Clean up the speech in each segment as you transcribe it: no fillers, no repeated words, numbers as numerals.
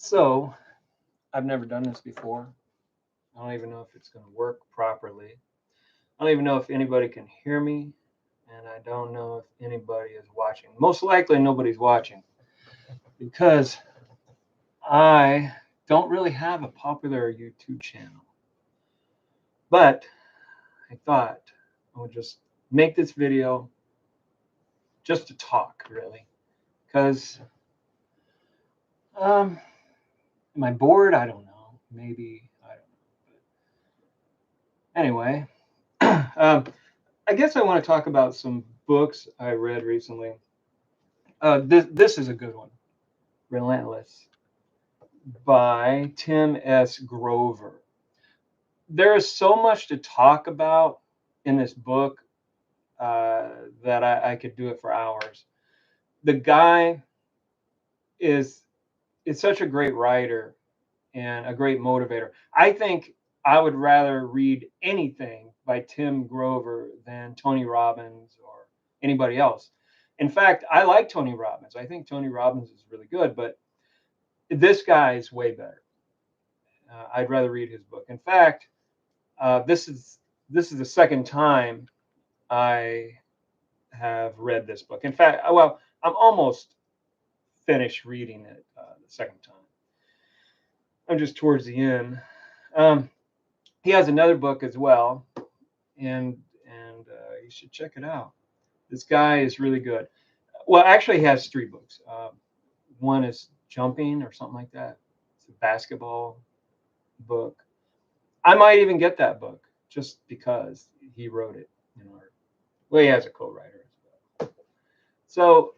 So I've never done this before. I don't even know if it's going to work properly. I don't even know if anybody can hear me, and I don't know if anybody is watching. Most likely nobody's watching because I don't really have a popular YouTube channel. But I thought I would just make this video just to talk, really, because am I bored? I don't know. Maybe I don't know. But anyway, I guess I want to talk about some books I read recently. This is a good one, Relentless, by Tim S. Grover. There is so much to talk about in this book that I could do it for hours. The guy is such a great writer and a great motivator. I think I would rather read anything by Tim Grover than Tony Robbins or anybody else. In fact, I like Tony Robbins. I think Tony Robbins is really good, but this guy is way better. I'd rather read his book. In fact, this is the second time I have read this book. In fact, well, I'm almost finished reading it the second time. I'm just towards the end. He has another book as well, and you should check it out. This guy is really good. Well, actually, he has three books. One is Jumping or something like that. It's a basketball book. I might even get that book just because he wrote it. Well, he has a co-writer as well. So,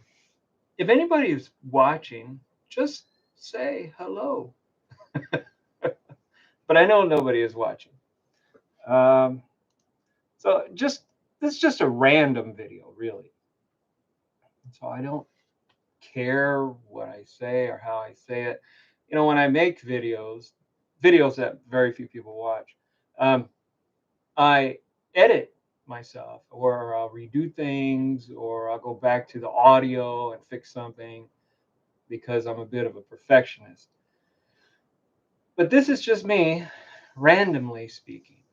if anybody is watching, just say hello. But I know nobody is watching. So this is just a random video, really. So I don't care what I say or how I say it. When I make videos that very few people watch, I edit myself, or I'll redo things, or I'll go back to the audio and fix something because I'm a bit of a perfectionist. But this is just me randomly speaking.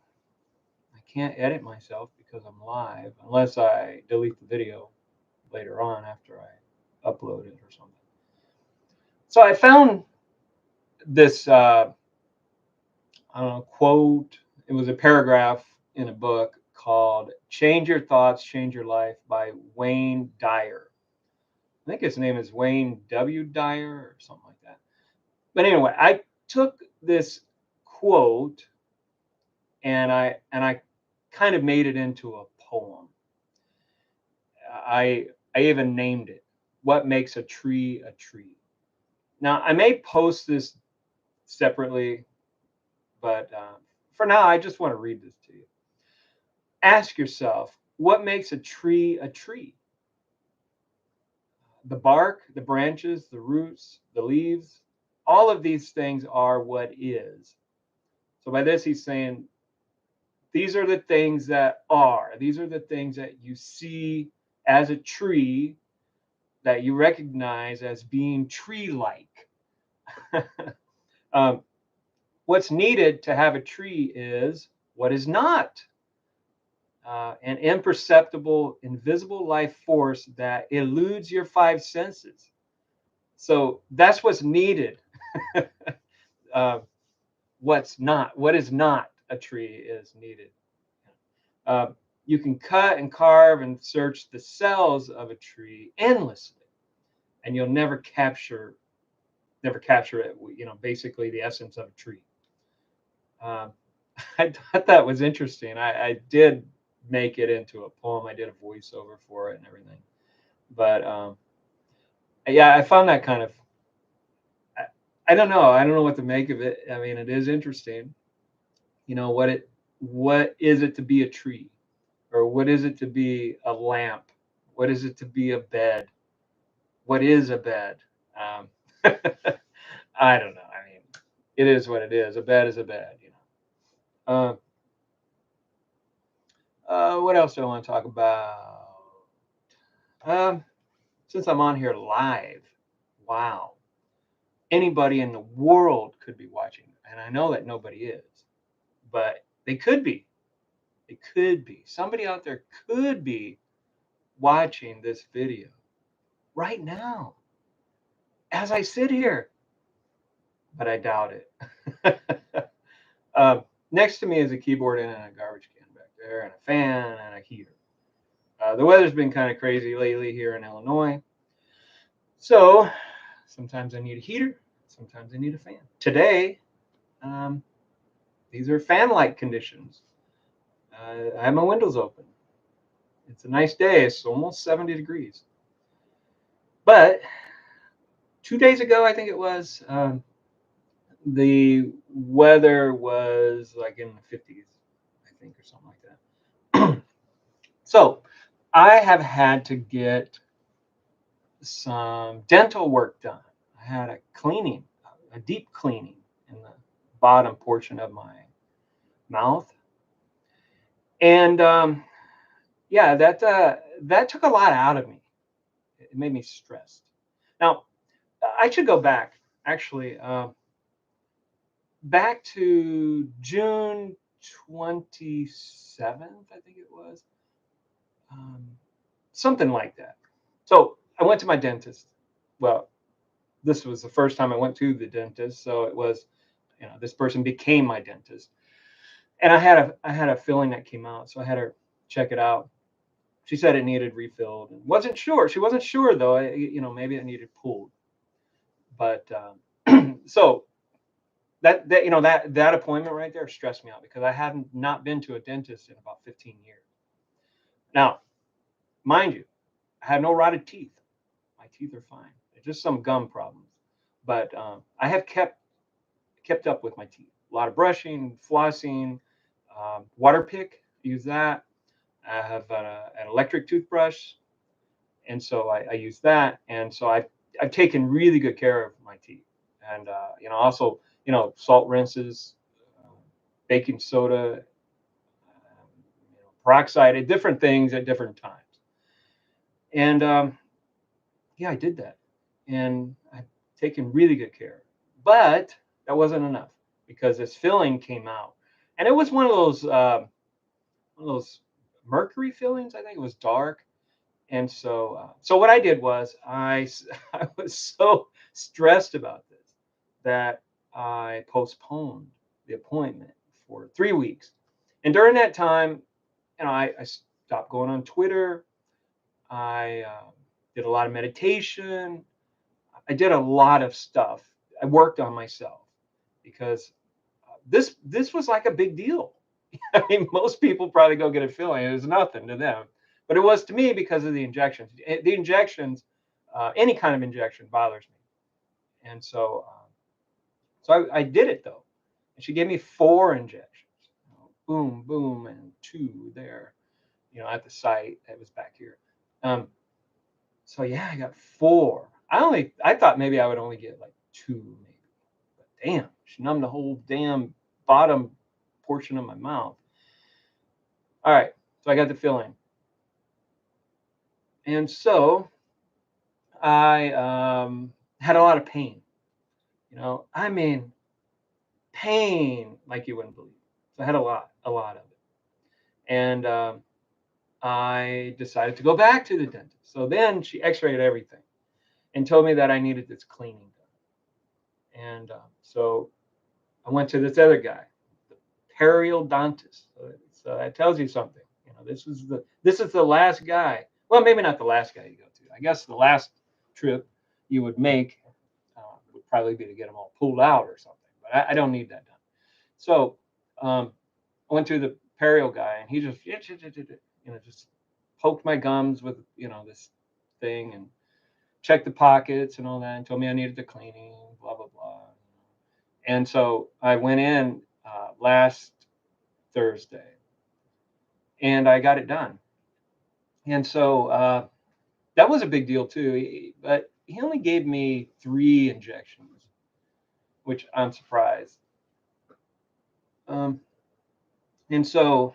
I can't edit myself because I'm live unless I delete the video later on after I upload it or something. So I found this I don't know, quote. It was a paragraph in a book called "Change Your Thoughts, Change Your Life" by Wayne Dyer. I think his name is Wayne W. Dyer or something like that. But anyway, I took this quote and I kind of made it into a poem. I even named it "What Makes a Tree a Tree." Now I may post this separately, but for now I just want to read this to you. Ask yourself, what makes a tree a tree? The bark, the branches, the roots, the leaves, all of these things are what is. So by this he's saying these are the things that are. These are the things that you see as a tree, that you recognize as being tree-like. What's needed to have a tree is what is not. An imperceptible, invisible life force that eludes your five senses. So that's what's needed. What is not a tree is needed. You can cut and carve and search the cells of a tree endlessly, and you'll never capture it. Basically the essence of a tree. I thought that was interesting. I did make it into a poem. I did a voiceover for it and everything. But yeah, I found that kind of. I don't know. I don't know what to make of it. I mean, it is interesting. What is it to be a tree, or what is it to be a lamp? What is it to be a bed? What is a bed? I don't know. I mean, it is what it is. A bed is a bed. What else do I want to talk about? Since I'm on here live, wow. anybody in the world could be watching, and I know that nobody is, but they could be. They could be. Somebody out there could be watching this video right now as I sit here, but I doubt it. Next to me is a keyboard and a garbage can back there, and a fan and a heater. The weather's been kind of crazy lately here in Illinois, so sometimes I need a heater, sometimes I need a fan. Today, um, these are fan-like conditions. I have my windows open. It's a nice day. It's almost 70 degrees. But 2 days ago, I think it was, the weather was like in the 50s, I think, or something like that. So I have had to get some dental work done. I had a cleaning, a deep cleaning in the bottom portion of my mouth. And yeah, that took a lot out of me. It made me stressed. Now, I should go back, actually, back to June 27th, I think it was, um, something like that. So I went to my dentist. Well, this was the first time I went to the dentist, so it was, this person became my dentist, and I had a filling that came out, so I had her check it out. She said it needed refilled, and wasn't sure. She wasn't sure though. Maybe it needed pulled, but so that appointment right there stressed me out because I hadn't not been to a dentist in about 15 years. Now, mind you, I have no rotted teeth. My teeth are fine. It's just some gum problems, but I have kept up with my teeth. A lot of brushing, flossing, water pick. Use that. I have an electric toothbrush, and so I use that. And so I've taken really good care of my teeth, and also salt rinses, uh, baking soda, peroxide, different things at different times. And yeah, I did that, and I've taken really good care. But that wasn't enough because this filling came out, and it was one of those mercury fillings. I think it was dark. And so what I did was I was so stressed about this that I postponed the appointment for 3 weeks. And during that time, I stopped going on Twitter. I did a lot of meditation. I did a lot of stuff. I worked on myself because this was like a big deal. I mean, most people probably go get a filling. It was nothing to them, but it was to me because of the injections. The injections, any kind of injection, bothers me, and so I did it though, and she gave me 4 injections. Boom, boom, and 2 there. At the site that was back here. Um, so yeah, I got 4. I thought maybe I would only get like 2, maybe, but damn, she numbed the whole damn bottom portion of my mouth. All right, so I got the filling. And so I had a lot of pain. I mean, pain like you wouldn't believe. So I had a lot of it. And I decided to go back to the dentist. So then she x-rayed everything and told me that I needed this cleaning done. And so I went to this other guy, the periodontist. So that tells you something. This is the last guy. Well, maybe not the last guy you go to. I guess the last trip you would make would probably be to get them all pulled out or something. But I don't need that done. So I went to the perio guy, and he just poked my gums with this thing and checked the pockets and all that, and told me I needed the cleaning, blah blah blah. And so I went in last Thursday, and I got it done. And so that was a big deal too. But he only gave me 3 injections, which I'm surprised. And so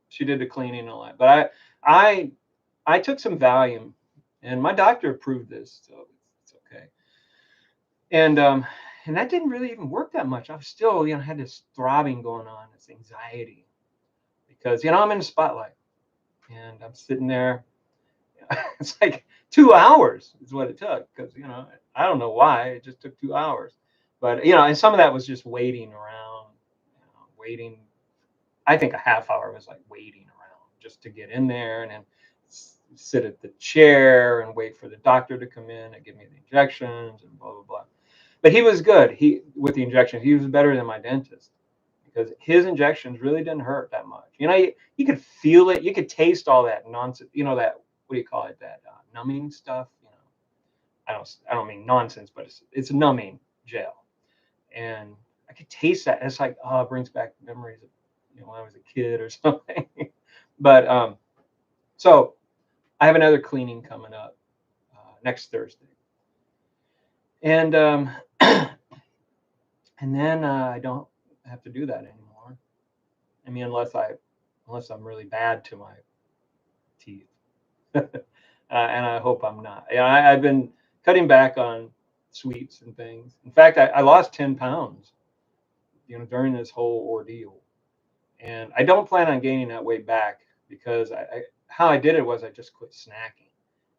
she did the cleaning and all that. But I took some Valium, and my doctor approved this, so it's okay. And that didn't really even work that much. I was still, had this throbbing going on, this anxiety, because I'm in the spotlight and I'm sitting there. It's like 2 hours is what it took, because I don't know why it just took 2 hours, but and some of that was just waiting around, waiting. I think a half hour was like waiting around just to get in there, and then sit at the chair and wait for the doctor to come in and give me the injections and blah blah blah. But he was good. He with the injections, he was better than my dentist, because his injections really didn't hurt that much. You could feel it. You could taste all that nonsense. That, what do you call it? That numbing stuff. I don't mean nonsense, but it's numbing gel, and I could taste that. It's like, oh, it brings back memories of when I was a kid or something. But so I have another cleaning coming up next Thursday, and and then I don't have to do that anymore. I mean, unless I'm really bad to my teeth, and I hope I'm not. I've been cutting back on sweets and things. In fact, I lost 10 pounds, during this whole ordeal, and I don't plan on gaining that weight back, because how I did it was I just quit snacking.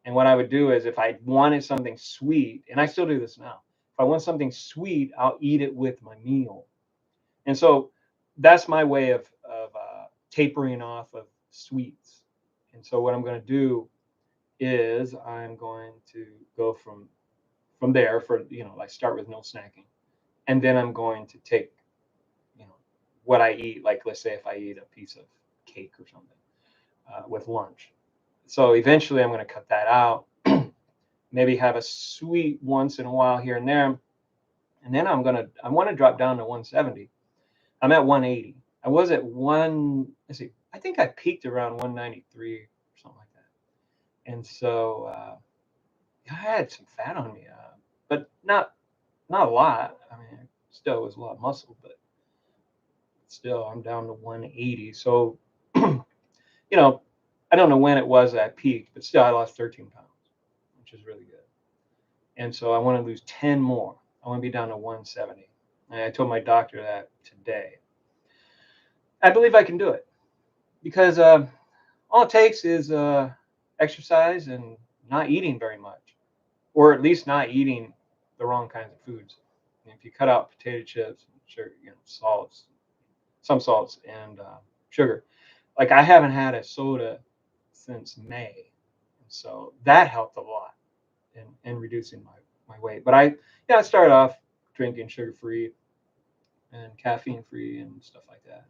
And what I would do is, if I wanted something sweet, and I still do this now, if I want something sweet, I'll eat it with my meal. And so that's my way of tapering off of sweets. And so what I'm going to do is I'm going to go from there, for like, start with no snacking, and then I'm going to take you know what I eat. Like, let's say if I eat a piece of cake or something with lunch, so eventually I'm going to cut that out. Maybe have a sweet once in a while here and there, and then I want to drop down to 170. I'm at 180. I was at let's see, I think I peaked around 193 or something like that. And so I had some fat on me, but not a lot. I mean, still was a lot of muscle, but still I'm down to 180. So you know, I don't know when it was that I peaked, but still I lost 13 pounds, which is really good. And so I want to lose 10 more. I want to be down to 170. And I told my doctor that today. I believe I can do it, because all it takes is exercise and not eating very much, or at least not eating the wrong kinds of foods. And if you cut out potato chips, sugar, salts, some salts, and sugar, like, I haven't had a soda since May, so that helped a lot in reducing my weight. But I started off drinking sugar free and caffeine free and stuff like that.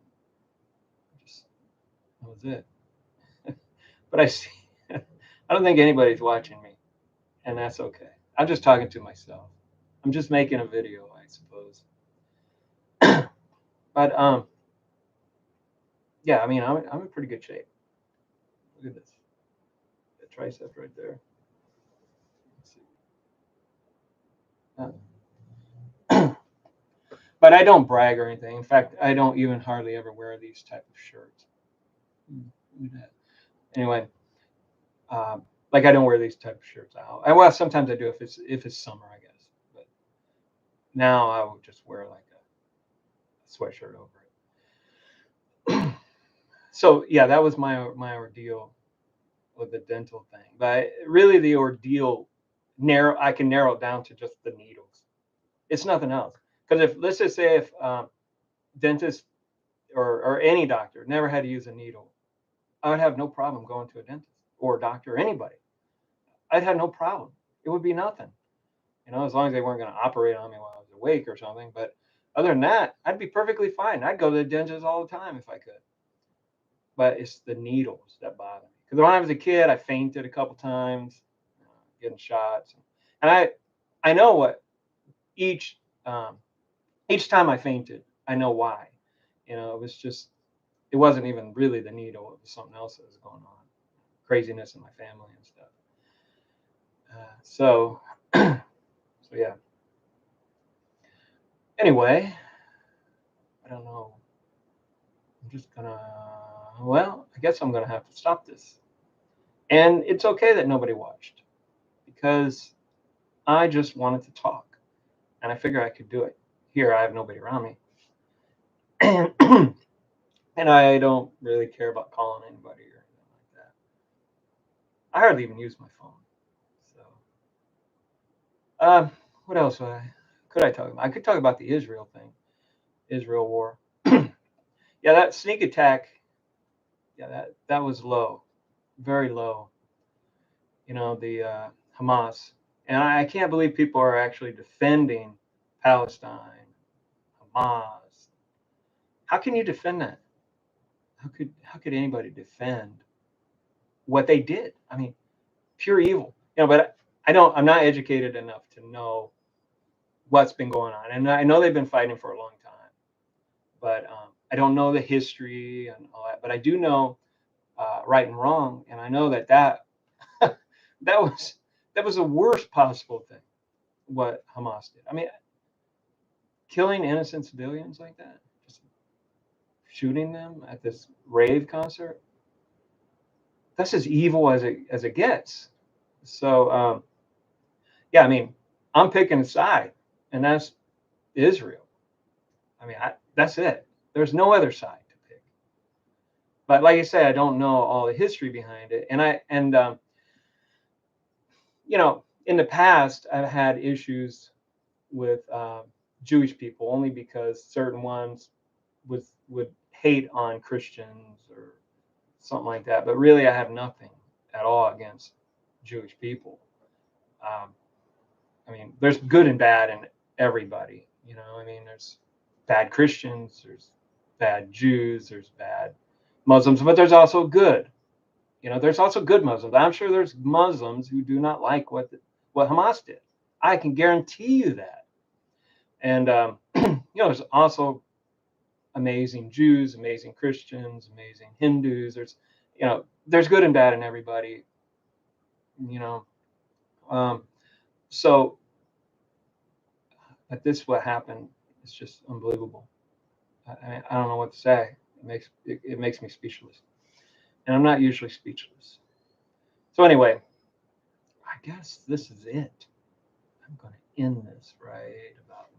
Just That was it. But I see, I don't think anybody's watching me, and that's okay. I'm just talking to myself. I'm just making a video, I suppose. But yeah, I mean, I'm in pretty good shape. Look at this, the tricep right there. Let's see. But I don't brag or anything. In fact, I don't even hardly ever wear these type of shirts. Look at that. Anyway, like, I don't wear these type of shirts out. Well, sometimes I do if it's summer, I guess. But now I would just wear like a sweatshirt over it. So yeah, that was my ordeal with the dental thing. But really, the ordeal I can narrow it down to just the needles. It's nothing else. Because let's just say if dentist or any doctor never had to use a needle, I would have no problem going to a dentist or a doctor or anybody. I'd have no problem. It would be nothing, as long as they weren't going to operate on me while I was awake or something. But other than that, I'd be perfectly fine. I'd go to the dentist all the time if I could. But it's the needles that bother me. Because when I was a kid, I fainted a couple times, getting shots, and I know what each time I fainted, I know why. It wasn't even really the needle. It was something else that was going on, craziness in my family and stuff. So yeah. Anyway, I don't know. I'm just gonna. Well, I guess I'm gonna have to stop this. And it's okay that nobody watched, because I just wanted to talk. and I figure I could do it. Here, I have nobody around me, and I don't really care about calling anybody or anything like that. I hardly even use my phone. So, what else could I talk about? I could talk about the Israel thing, Israel war. Yeah, that sneak attack. Yeah, that was low, very low. You know, the Hamas, and I can't believe people are actually defending Palestine, Hamas. How can you defend that? How could anybody defend what they did? I mean, pure evil. You know, but I'm not educated enough to know what's been going on, and I know they've been fighting for a long time, but I don't know the history and all that. But I do know right and wrong, and I know that that was the worst possible thing what Hamas did. I mean, killing innocent civilians like that, just shooting them at this rave concert. That's as evil as it gets. So yeah, I mean, I'm picking a side, and that's Israel. I mean, that's it. There's no other side to pick. But like I say, I don't know all the history behind it, and you know, in the past, I've had issues with Jewish people only because certain ones would hate on Christians or something like that. But really, I have nothing at all against Jewish people. Um, I mean, there's good and bad in everybody. You know, I mean, there's bad Christians, there's bad Jews, there's bad Muslims, but there's also good. You know, there's also good Muslims. I'm sure there's Muslims who do not like what Hamas did. I can guarantee you that. And you know, there's also amazing Jews, amazing Christians, amazing Hindus. You know, there's good and bad in everybody. You know, um, so but this what happened. It's just unbelievable. I don't know what to say. It makes me speechless, and I'm not usually speechless. So anyway, I guess this is it. I'm going to end this right about